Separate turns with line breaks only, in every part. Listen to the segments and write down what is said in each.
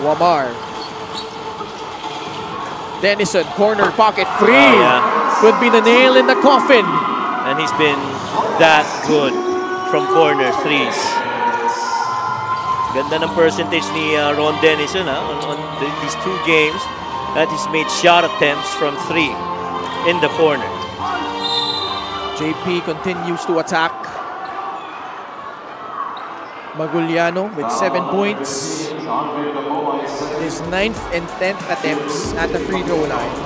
Wamar. Denison, corner pocket, free. Could be the nail in the coffin.
And he's been that good from corner threes. Ganda ng percentage ni Ron Denison on these 2 games that he's made shot attempts from 3 in the corner.
JP continues to attack. Maguliano with 7 points. His 9th and 10th attempts at the free throw line.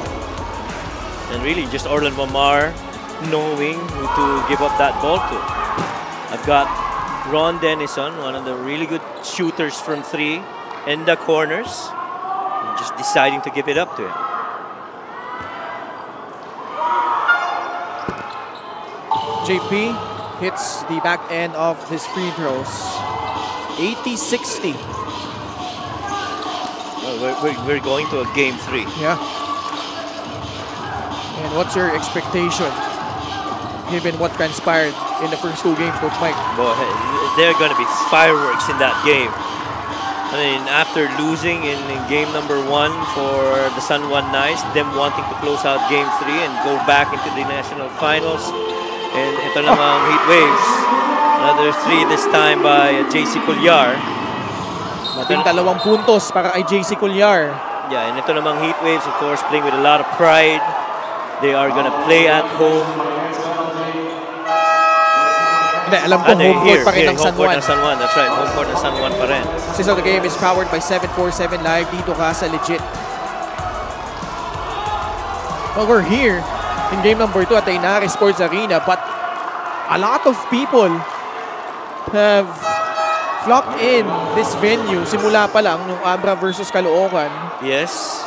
And really just Orland Wamar knowing who to give up that ball to. I've got Ron Denison, one of the really good shooters from 3 in the corners. And just deciding to give it up to him.
JP hits the back end of his free throws. 80-60.
We're going to a game 3.
Yeah. And what's your expectation given what transpired in the first 2 games, Coach Mike?
Boy, there are going to be fireworks in that game. I mean, after losing in game number 1 for the San Juan Knights, them wanting to close out game 3 and go back into the national finals. And ito namang Heat Waves. Another 3 this time by JC Colliar.
Mating 2 puntos para kay JC Colliar.
Yeah, and ito namang Heat Waves, of course, playing with a lot of pride. They are gonna play at home.
Hindi, alam ko home court pa rin ng San Juan.
San Juan. That's right, home court ng San Juan pa rin.
So the game is powered by 747 Live. Dito ka sa Legit. Well, we're here in game number 2 at the Inares Sports Arena, but a lot of people have flocked in this venue simula pa lang nung Abra versus Caloocan.
Yes.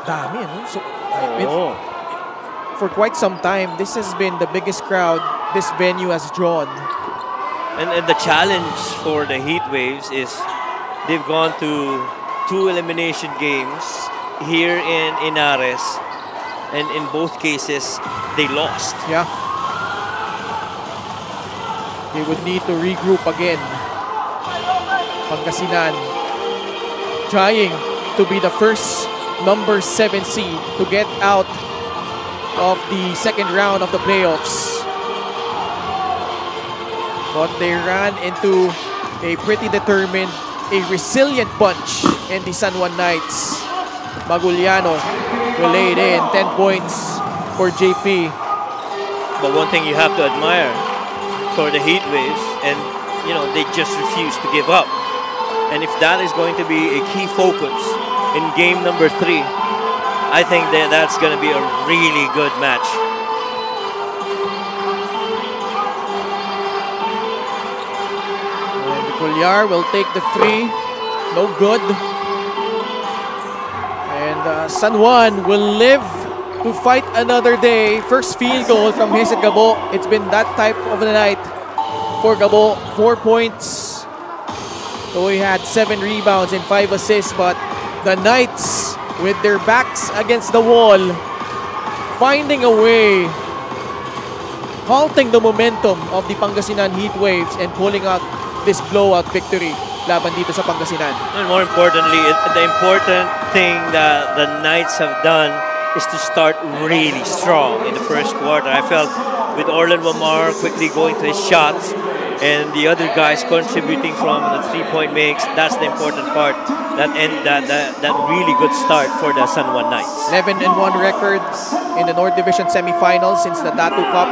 Dami, no? So, for quite some time, this has been the biggest crowd this venue has drawn.
And the challenge for the Heat Waves is they've gone to 2 elimination games here in Inares, and in both cases they lost.
Yeah. They would need to regroup again. Pangasinan trying to be the first number 7 seed to get out of the second round of the playoffs. But they ran into a pretty determined, a resilient bunch in the San Juan Knights. Maguliano will lay it in, 10 points for JP.
But one thing you have to admire for the Heat Waves, and you know, they just refuse to give up. And if that is going to be a key focus in game number 3, I think that's going to be a really good match.
And Colliar will take the 3, no good. And San Juan will live to fight another day. First field goal from Hesed Gabo. It's been that type of a night for Gabo. 4 points. So he had 7 rebounds and 5 assists, but the Knights, with their backs against the wall, finding a way, halting the momentum of the Pangasinan Heat Waves and pulling out this blowout victory laban dito sa Pangasinan.
And more importantly, the important thing that the Knights have done is to start really strong in the first quarter. I felt with Orland Wamar quickly going to his shots and the other guys contributing from the 3-point makes, that's the important part. That really good start for the San Juan Knights.
11-1 record in the North Division semifinals since the Tattoo Cup.